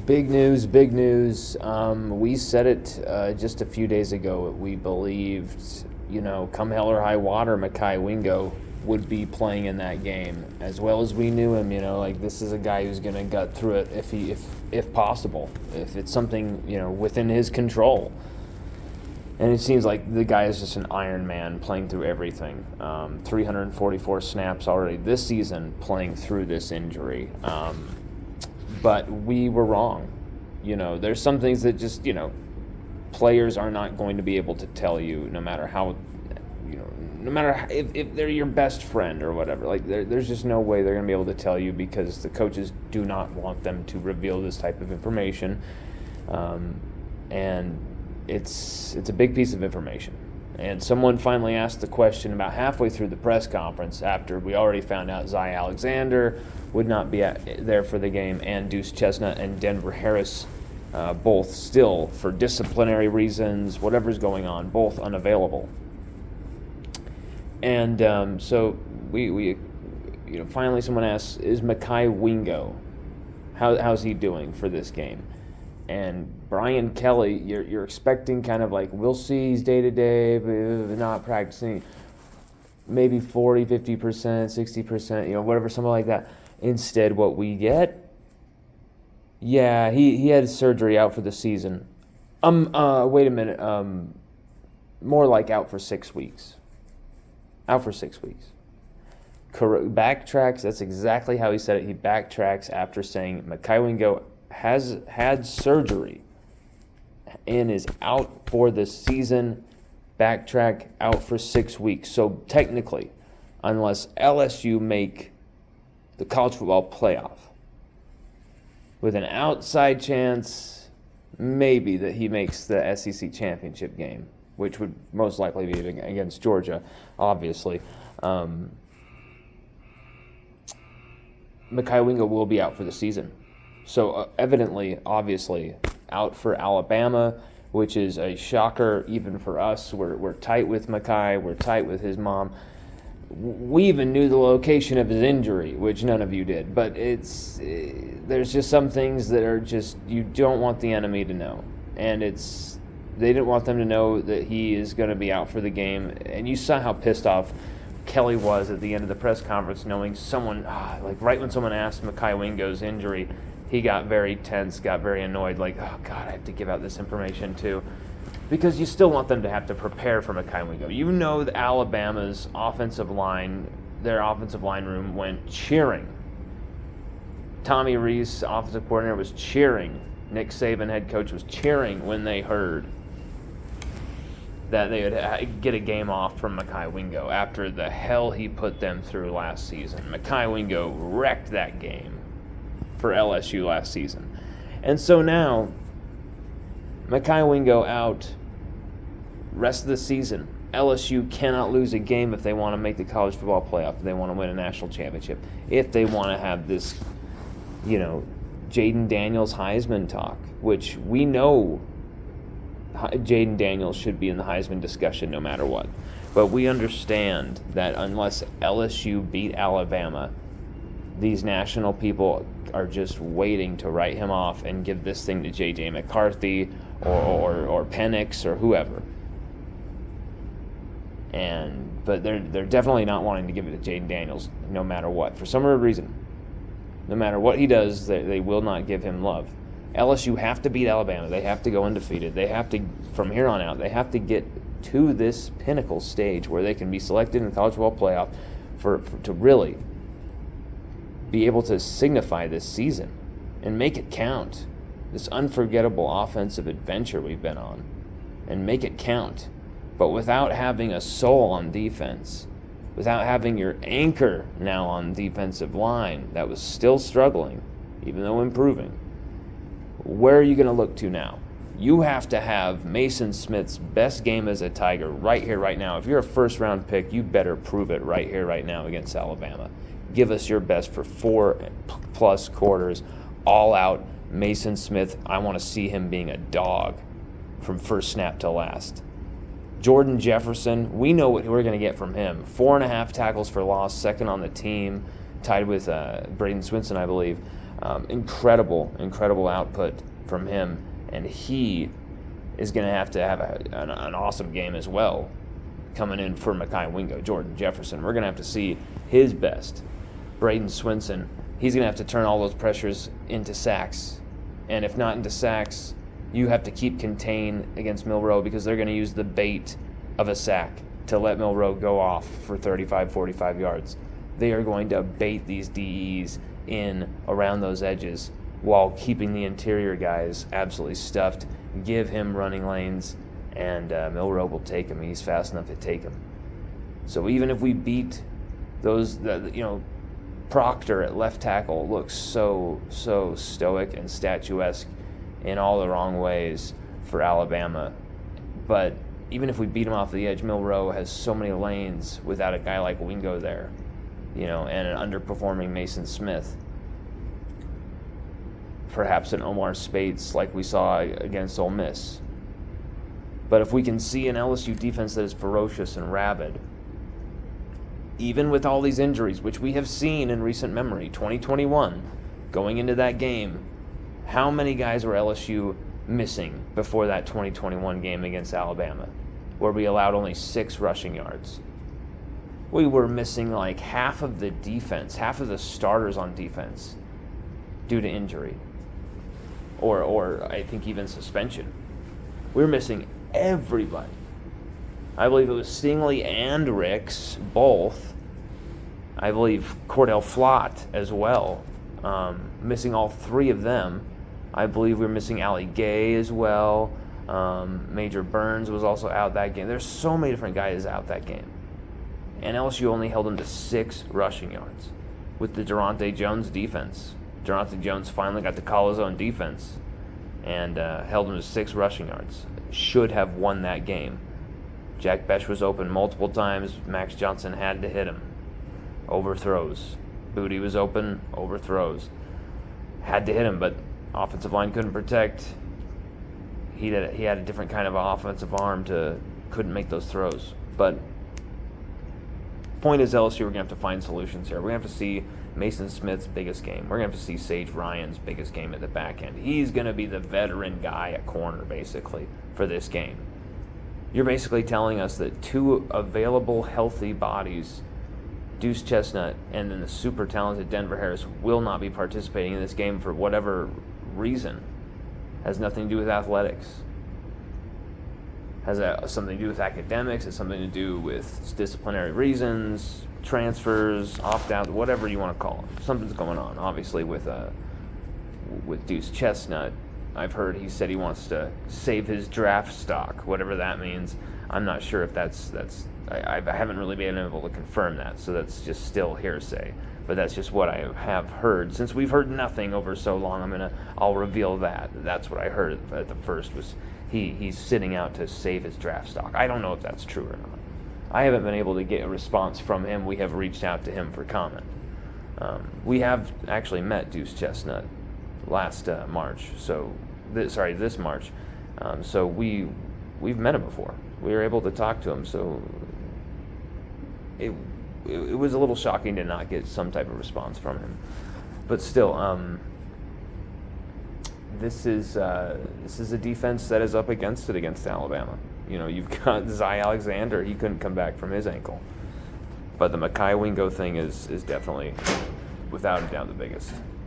Big news, big news. We said it just a few days ago. We believed, come hell or high water, Mekhi Wingo would be playing in that game. As well as we knew him, this is a guy who's going to gut through it if possible, if it's something, within his control. And it seems like the guy is just an Iron Man playing through everything. 344 snaps already this season playing through this injury. But we were wrong. There's some things that just, players are not going to be able to tell you, no matter how, no matter if they're your best friend or whatever. Like, there's just no way they're going to be able to tell you because the coaches do not want them to reveal this type of information. And it's a big piece of information. And someone finally asked the question about halfway through the press conference after we already found out Zy Alexander would not be there for the game, and Deuce Chestnut and Denver Harris both still, for disciplinary reasons, whatever's going on, both unavailable. And so we finally someone asks, is Mekhi Wingo, how's he doing for this game? And Brian Kelly, you're expecting kind of like, we'll see, he's day-to-day, but not practicing, maybe 40, 50%, 60%, whatever, something like that. Instead, what we get, he had surgery, out for the season. Wait a minute, more like out for 6 weeks. Out for 6 weeks. Backtracks, that's exactly how he said it. He backtracks after saying Mekhi Wingo has had surgery and is out for the season. Backtrack, out for 6 weeks. So technically, unless LSU make the college football playoff, with an outside chance maybe that he makes the SEC championship game, which would most likely be against Georgia, obviously, Mekhi Wingo will be out for the season. So evidently, obviously, out for Alabama, which is a shocker even for us. We're tight with Mekhi. We're tight with his mom. We even knew the location of his injury, which none of you did. But there's just some things that are just, you don't want the enemy to know. And they didn't want them to know that he is going to be out for the game. And you saw how pissed off Kelly was at the end of the press conference, knowing someone, right when someone asked Mekhi Wingo's injury, he got very tense, got very annoyed, like, oh, God, I have to give out this information too. Because you still want them to have to prepare for Mekhi Wingo. You know that Alabama's offensive line, their offensive line room went cheering. Tommy Rees, offensive coordinator, was cheering. Nick Saban, head coach, was cheering when they heard that they would get a game off from Mekhi Wingo after the hell he put them through last season. Mekhi Wingo wrecked that game for LSU last season. And so now, Mekhi Wingo out rest of the season. LSU cannot lose a game if they want to make the college football playoff, if they want to win a national championship, if they want to have this, Jaden Daniels Heisman talk, which we know Jaden Daniels should be in the Heisman discussion no matter what. But we understand that unless LSU beat Alabama, these national people are just waiting to write him off and give this thing to J.J. McCarthy or Penix or whoever. But they're definitely not wanting to give it to Jaden Daniels no matter what. For some reason, no matter what he does, they will not give him love. LSU have to beat Alabama. They have to go undefeated. They have to, from here on out, they have to get to this pinnacle stage where they can be selected in the college football playoff to really be able to signify this season and make it count. This unforgettable offensive adventure we've been on, and make it count. But without having a soul on defense, without having your anchor now on defensive line that was still struggling, even though improving, where are you going to look to now? You have to have Mason Smith's best game as a Tiger right here, right now. If you're a first-round pick, you better prove it right here, right now against Alabama. Give us your best for 4+ quarters, all out. Mason Smith, I want to see him being a dog from first snap to last. Jordan Jefferson, we know what we're going to get from him. 4.5 tackles for loss, second on the team, tied with Braden Swinson, I believe. Incredible output from him, and he is going to have an awesome game as well coming in for Mekhi, Wingo, Jordan Jefferson. We're going to have to see his best. Braden Swinson, he's going to have to turn all those pressures into sacks, and if not into sacks, you have to keep contain against Milroe, because they're going to use the bait of a sack to let Milroe go off for 35, 45 yards. They are going to bait these DEs in around those edges while keeping the interior guys absolutely stuffed. Give him running lanes, and Milroe will take him. He's fast enough to take him. So even if we beat those, Proctor at left tackle looks so stoic and statuesque in all the wrong ways for Alabama. But even if we beat him off the edge, Milroe has so many lanes without a guy like Wingo there, and an underperforming Mason Smith. Perhaps an Omar Speights like we saw against Ole Miss. But if we can see an LSU defense that is ferocious and rabid, even with all these injuries, which we have seen in recent memory, 2021, going into that game, how many guys were LSU missing before that 2021 game against Alabama, where we allowed only 6 rushing yards? We were missing like half of the defense, half of the starters on defense due to injury. Or I think even suspension. We were missing everybody. I believe it was Stingley and Ricks, both. I believe Cordell Flott as well. Missing all 3 of them. I believe we were missing Allie Gay as well. Major Burns was also out that game. There's so many different guys out that game. And LSU only held them to 6 rushing yards with the Durante Jones defense. Durante Jones finally got to call his own defense and held him to 6 rushing yards. Should have won that game. Jack Besh was open multiple times. Max Johnson had to hit him. Overthrows. Booty was open. Overthrows. Had to hit him, but offensive line couldn't protect. He had a different kind of offensive arm couldn't make those throws. But point is, LSU, we're going to have to find solutions here. We're going to have to see Mason Smith's biggest game. We're going to have to see Sage Ryan's biggest game at the back end. He's going to be the veteran guy at corner, basically, for this game. You're basically telling us that 2 available healthy bodies, Deuce Chestnut and then the super talented Denver Harris, will not be participating in this game for whatever reason. Has nothing to do with athletics. Has something to do with academics. Has something to do with disciplinary reasons, transfers, opt-out, whatever you want to call it. Something's going on, obviously, with Deuce Chestnut. I've heard he said he wants to save his draft stock, whatever that means. I'm not sure if that's I haven't really been able to confirm that, so that's just still hearsay. But that's just what I have heard. Since we've heard nothing over so long, I'll reveal that. That's what I heard at the first, was he's sitting out to save his draft stock. I don't know if that's true or not. I haven't been able to get a response from him. We have reached out to him for comment. We have actually met Deuce Chestnut last March. This March. So we've met him before. We were able to talk to him. So it was a little shocking to not get some type of response from him. But still, this is a defense that is up against Alabama. You've got Zy Alexander. He couldn't come back from his ankle. But the Mekhi Wingo thing is definitely, without a doubt, the biggest.